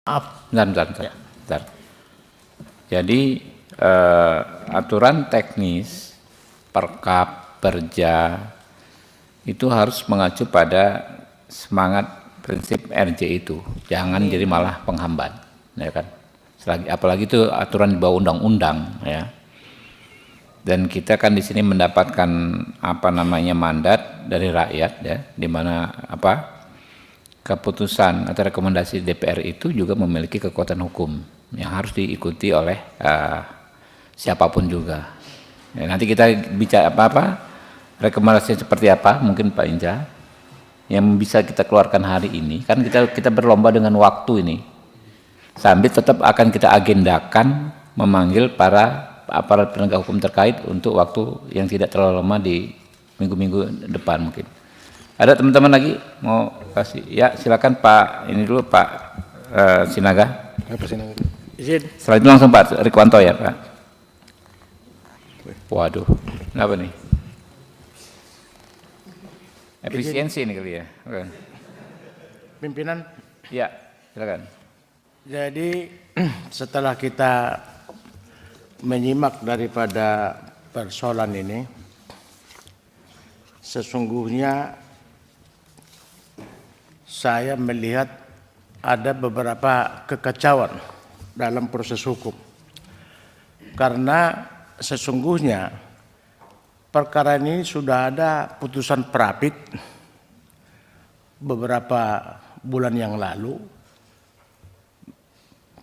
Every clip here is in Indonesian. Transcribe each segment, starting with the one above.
Bentar. Jadi aturan teknis Perkap, Perja itu harus mengacu pada semangat prinsip RJ itu, jangan jadi malah penghambat, ya kan? Apalagi itu aturan di bawah undang-undang, ya. Dan kita kan di sini mendapatkan mandat dari rakyat, ya, di mana keputusan atau rekomendasi DPR itu juga memiliki kekuatan hukum yang harus diikuti oleh siapapun juga. Ya, nanti kita bicara rekomendasi seperti apa, mungkin Pak Inca yang bisa kita keluarkan hari ini. Kan kita berlomba dengan waktu ini, sambil tetap akan kita agendakan memanggil para aparat penegak hukum terkait untuk waktu yang tidak terlalu lama di minggu-minggu depan mungkin. Ada teman-teman lagi mau kasih? Ya, silakan Pak. Ini dulu Pak Sinaga. Izin. Setelah itu langsung Pak Rikwanto ya Pak. Waduh, kenapa nih? Efisiensi ini kali ya. Pimpinan. Ya, silakan. Jadi setelah kita menyimak daripada persoalan ini, sesungguhnya saya melihat ada beberapa kekacauan dalam proses hukum. Karena sesungguhnya perkara ini sudah ada putusan Prapit beberapa bulan yang lalu.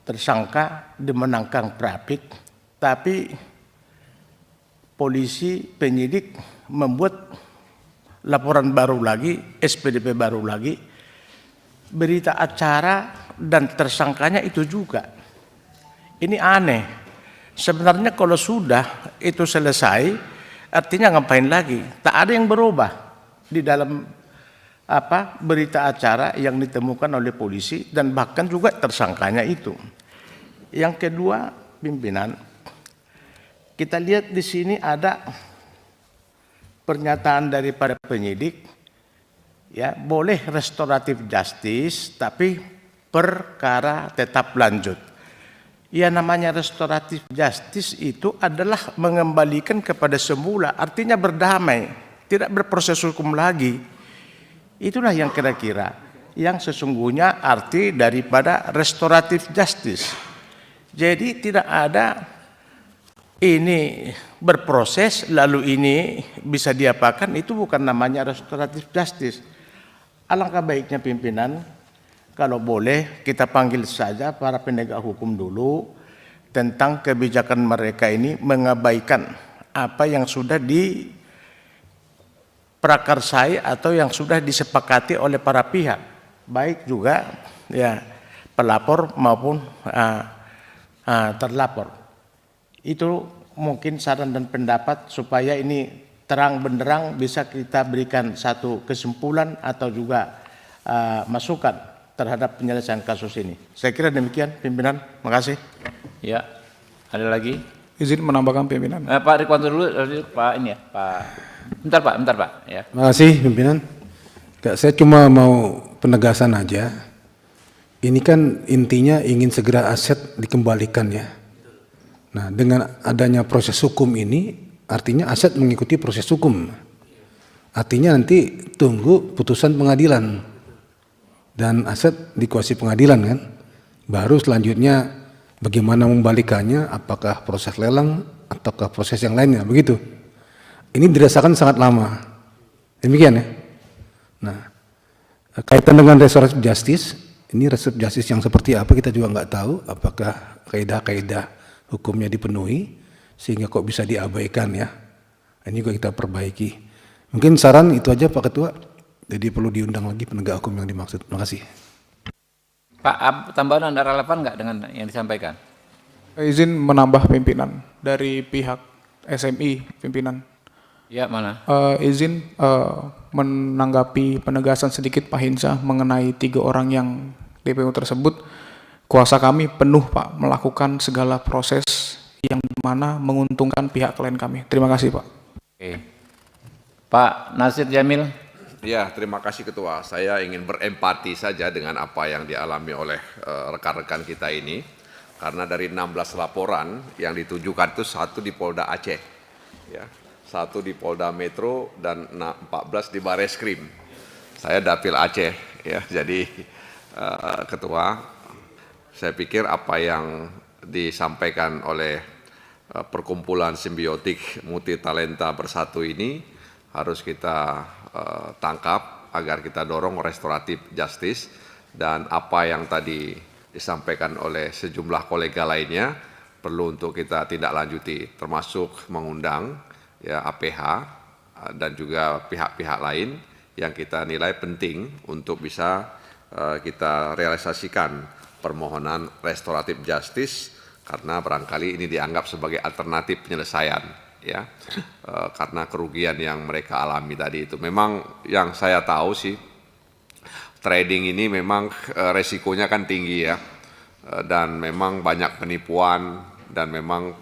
Tersangka dimenangkan Prapit, tapi polisi penyidik membuat laporan baru lagi, SPDP baru lagi, berita acara dan tersangkanya itu juga. Ini aneh. Sebenarnya kalau sudah itu selesai, artinya ngapain lagi? Tak ada yang berubah di dalam berita acara yang ditemukan oleh polisi dan bahkan juga tersangkanya itu. Yang kedua, pimpinan, kita lihat di sini ada pernyataan daripada penyidik, ya boleh restoratif justice tapi perkara tetap lanjut. Ya namanya restoratif justice itu adalah mengembalikan kepada semula, artinya berdamai, tidak berproses hukum lagi. Itulah yang kira-kira yang sesungguhnya arti daripada restoratif justice. Jadi tidak ada ini berproses lalu ini bisa diapakan, itu bukan namanya restoratif justice. Alangkah baiknya pimpinan kalau boleh kita panggil saja para penegak hukum dulu tentang kebijakan mereka ini mengabaikan apa yang sudah diprakarsai atau yang sudah disepakati oleh para pihak, baik juga ya pelapor maupun terlapor. Itu mungkin saran dan pendapat supaya ini terang benderang bisa kita berikan satu kesimpulan atau juga masukan terhadap penyelesaian kasus ini. Saya kira demikian pimpinan. Makasih. Ya, ada lagi? Izin menambahkan pimpinan. Pak Rikwanto dulu, Pak ini ya, Pak. Bentar Pak. Ya. Makasih pimpinan. Saya cuma mau penegasan aja. Ini kan intinya ingin segera aset dikembalikan ya. Nah, dengan adanya proses hukum ini, artinya aset mengikuti proses hukum. Artinya nanti tunggu putusan pengadilan. Dan aset dikuasai pengadilan kan. Baru selanjutnya bagaimana membalikannya, apakah proses lelang, ataukah proses yang lainnya, begitu. Ini dirasakan sangat lama. Demikian ya. Nah, kaitan dengan restoratif justice, ini restoratif justice yang seperti apa kita juga nggak tahu, apakah kaidah-kaidah hukumnya dipenuhi sehingga kok bisa diabaikan ya. Ini juga kita perbaiki. Mungkin saran itu aja Pak Ketua. Jadi perlu diundang lagi penegak hukum yang dimaksud. Terima kasih. Pak, tambahan Anda relevan nggak dengan yang disampaikan? Izin menambah pimpinan dari pihak SMI pimpinan. Ya, mana? Izin menanggapi penegasan sedikit Pak Hinsa mengenai 3 orang yang DPO tersebut. Kuasa kami penuh Pak melakukan segala proses yang mana menguntungkan pihak klien kami. Terima kasih Pak. Oke. Pak Nasir Jamil. Ya, terima kasih Ketua. Saya ingin berempati saja dengan apa yang dialami oleh rekan-rekan kita ini. Karena dari 16 laporan yang ditujukan itu 1 di Polda Aceh, ya, 1 di Polda Metro dan 14 di Bareskrim. Saya dapil Aceh, ya. Jadi Ketua, saya pikir apa yang disampaikan oleh perkumpulan simbiotik multitalenta bersatu ini harus kita tangkap agar kita dorong restoratif justice, dan apa yang tadi disampaikan oleh sejumlah kolega lainnya perlu untuk kita tindak lanjuti, termasuk mengundang ya APH dan juga pihak-pihak lain yang kita nilai penting untuk bisa kita realisasikan permohonan restoratif justice, karena barangkali ini dianggap sebagai alternatif penyelesaian, ya, karena kerugian yang mereka alami tadi itu. Memang yang saya tahu sih, trading ini memang resikonya kan tinggi, ya, dan memang banyak penipuan, dan memang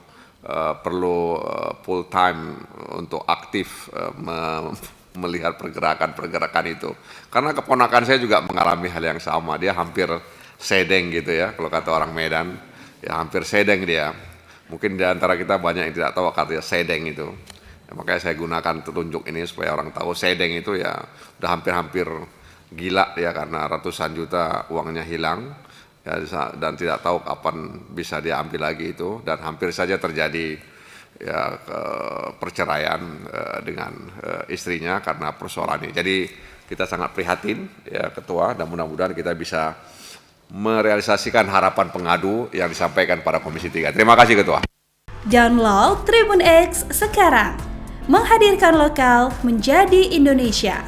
perlu full time untuk aktif melihat pergerakan-pergerakan itu. Karena keponakan saya juga mengalami hal yang sama, dia hampir sedeng gitu ya, kalau kata orang Medan, ya hampir sedeng dia. Mungkin di antara kita banyak yang tidak tahu artinya sedeng itu. Ya, makanya saya gunakan petunjuk ini supaya orang tahu sedeng itu ya udah hampir-hampir gila ya, karena ratusan juta uangnya hilang ya, dan tidak tahu kapan bisa diambil lagi itu, dan hampir saja terjadi ya perceraian dengan istrinya karena persoalan ini. Jadi kita sangat prihatin ya Ketua, dan mudah-mudahan kita bisa merealisasikan harapan pengadu yang disampaikan pada Komisi 3. Terima kasih Ketua. Download Tribun X sekarang, menghadirkan lokal menjadi Indonesia.